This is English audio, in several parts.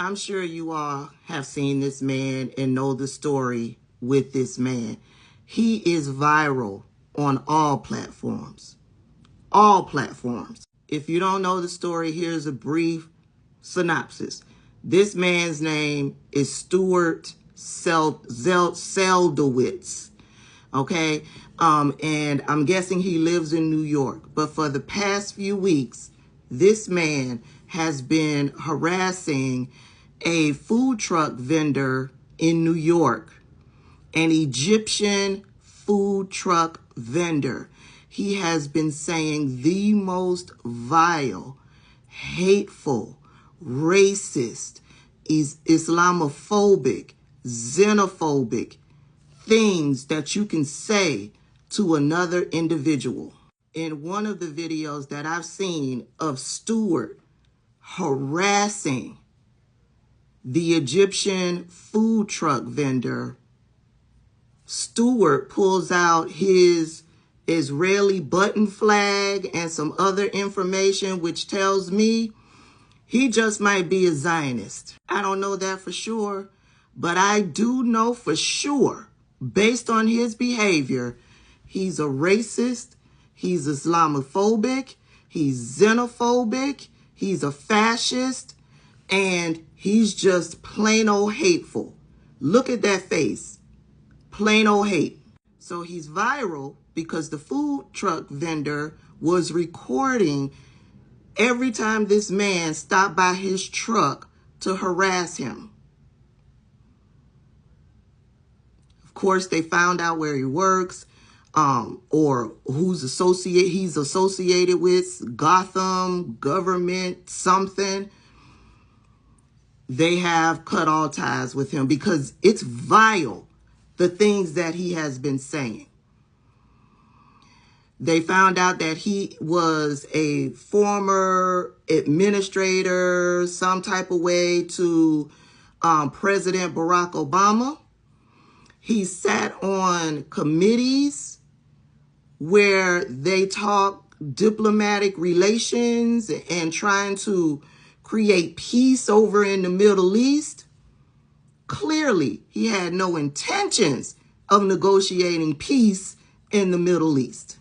I'm sure you all have seen this man and know the story with this man. He is viral on all platforms. All platforms. If you don't know the story, here's a brief synopsis. This man's name is Stuart Seldowitz. Okay? And I'm guessing he lives in New York. But for the past few weeks, this man has been harassing a food truck vendor in New York, an Egyptian food truck vendor. He has been saying the most vile, hateful, racist, Islamophobic, xenophobic things that you can say to another individual. In one of the videos that I've seen of Stuart harassing the Egyptian food truck vendor, Stuart pulls out his Israeli button flag and some other information which tells me he just might be a Zionist. I don't know that for sure, but I do know for sure, based on his behavior, he's a racist, he's Islamophobic, he's xenophobic, he's a fascist, and he's just plain old hateful. Look at that face. Plain old hate. So he's viral because the food truck vendor was recording every time this man stopped by his truck to harass him. Of course, they found out where he works, or he's associated with, Gotham, government, something. They have cut all ties with him because it's vile, the things that he has been saying. They found out that he was a former administrator, some type of way, to President Barack Obama. He sat on committees where they talk diplomatic relations and trying to create peace over in the Middle East. Clearly, he had no intentions of negotiating peace in the Middle East.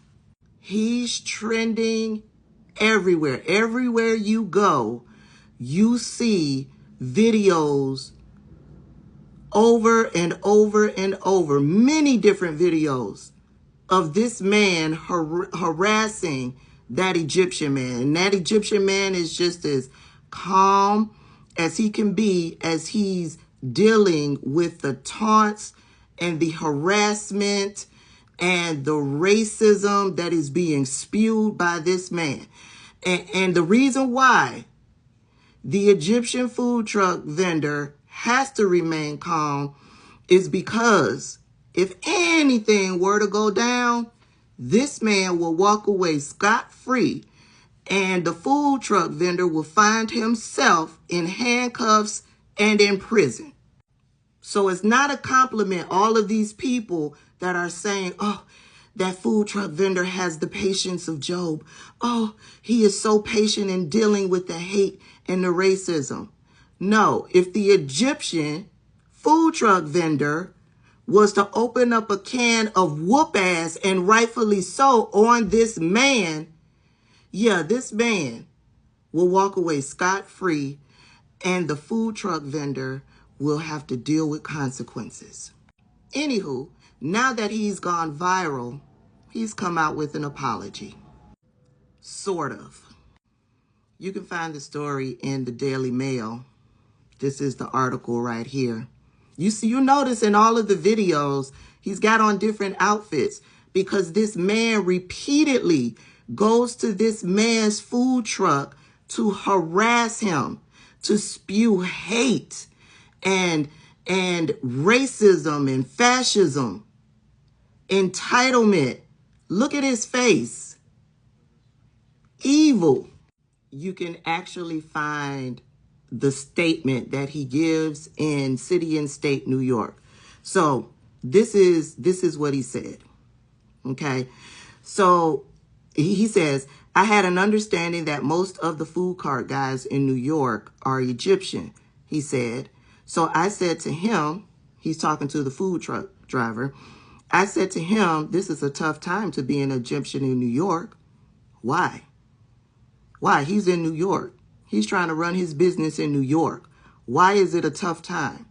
He's trending everywhere. Everywhere you go, you see videos over and over and over, many different videos of this man harassing that Egyptian man. And that Egyptian man is just as calm as he can be as he's dealing with the taunts and the harassment and the racism that is being spewed by this man. And the reason why the Egyptian food truck vendor has to remain calm is because if anything were to go down, this man will walk away scot-free, and the food truck vendor will find himself in handcuffs and in prison. So it's not a compliment, all of these people that are saying, oh, that food truck vendor has the patience of Job. Oh, he is so patient in dealing with the hate and the racism. No, if the Egyptian food truck vendor was to open up a can of whoop ass, and rightfully so, on this man, yeah, this man will walk away scot-free, and the food truck vendor will have to deal with consequences. Anywho, now that he's gone viral, he's come out with an apology. Sort of. You can find the story in the Daily Mail. This is the article right here. You notice in all of the videos, he's got on different outfits because this man repeatedly goes to this man's food truck to harass him, to spew hate and racism and fascism, entitlement. Look at his face. Evil. You can actually find the statement that he gives in City and State, New York. So this is what he said. Okay. So he says, I had an understanding that most of the food cart guys in New York are Egyptian. he said. So I said to him, he's talking to the food truck driver, I said to him, this is a tough time to be an Egyptian in New York. Why? Why? He's in New York. He's trying to run his business in New York. Why is it a tough time?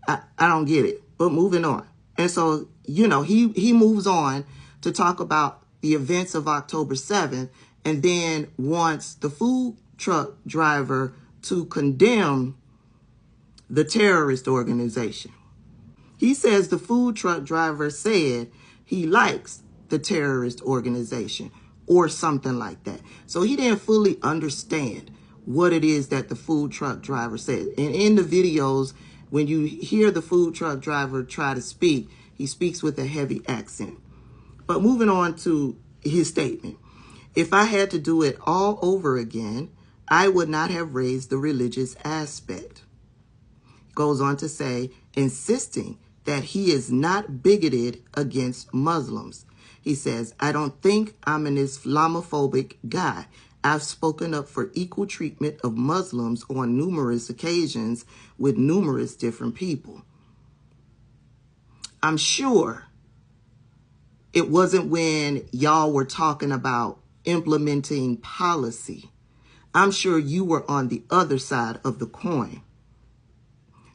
I don't get it, but moving on. And so, you know, he moves on to talk about the events of October 7th and then wants the food truck driver to condemn the terrorist organization. He says the food truck driver said he likes the terrorist organization or something like that. So he didn't fully understand what it is that the food truck driver said. And in the videos, when you hear the food truck driver try to speak, he speaks with a heavy accent. But moving on to his statement. If I had to do it all over again, I would not have raised the religious aspect. Goes on to say, insisting that he is not bigoted against Muslims. He says, I don't think I'm an Islamophobic guy. I've spoken up for equal treatment of Muslims on numerous occasions with numerous different people. I'm sure it wasn't when y'all were talking about implementing policy. I'm sure you were on the other side of the coin.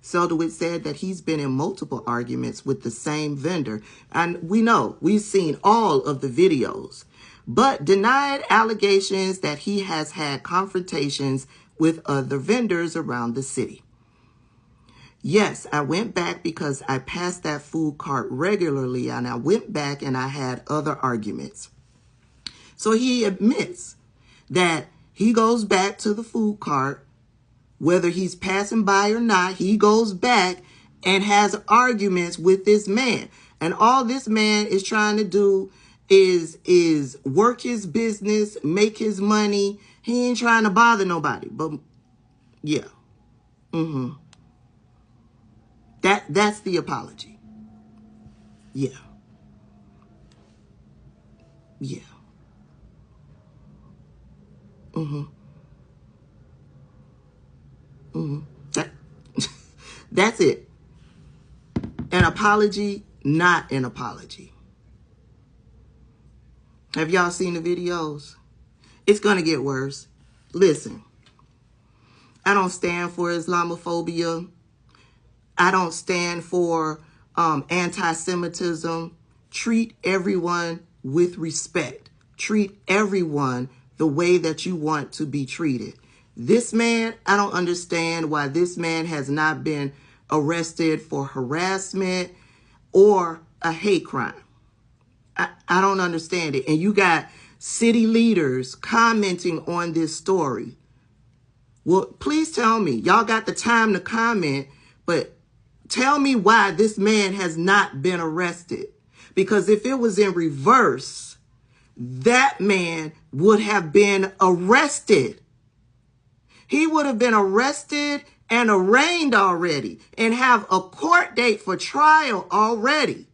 Seldowitz said that he's been in multiple arguments with the same vendor. And we know, we've seen all of the videos, but denied allegations that he has had confrontations with other vendors around the city. Yes, I went back because I passed that food cart regularly, and I went back and I had other arguments. So he admits that he goes back to the food cart, whether he's passing by or not, he goes back and has arguments with this man. And all this man is trying to do is work his business, make his money. He ain't trying to bother nobody. But yeah. That's the apology. Yeah. Yeah. That's it. An apology, not an apology. Have y'all seen the videos? It's going to get worse. Listen, I don't stand for Islamophobia. I don't stand for anti-Semitism. Treat everyone with respect. Treat everyone the way that you want to be treated. This man, I don't understand why this man has not been arrested for harassment or a hate crime. I don't understand it. And you got city leaders commenting on this story. Well, please tell me, y'all got the time to comment, but tell me why this man has not been arrested. Because if it was in reverse, that man would have been arrested. He would have been arrested and arraigned already and have a court date for trial already.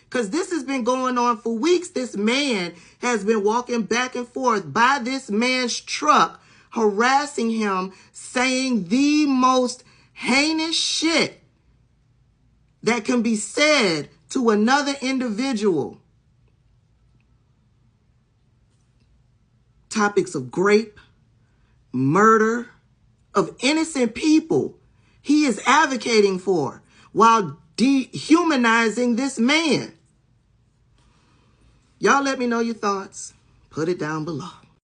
Because this has been going on for weeks. This man has been walking back and forth by this man's truck, harassing him, saying the most heinous shit that can be said to another individual. Topics of rape, murder of innocent people he is advocating for while dehumanizing this man. Y'all let me know your thoughts. Put it down below.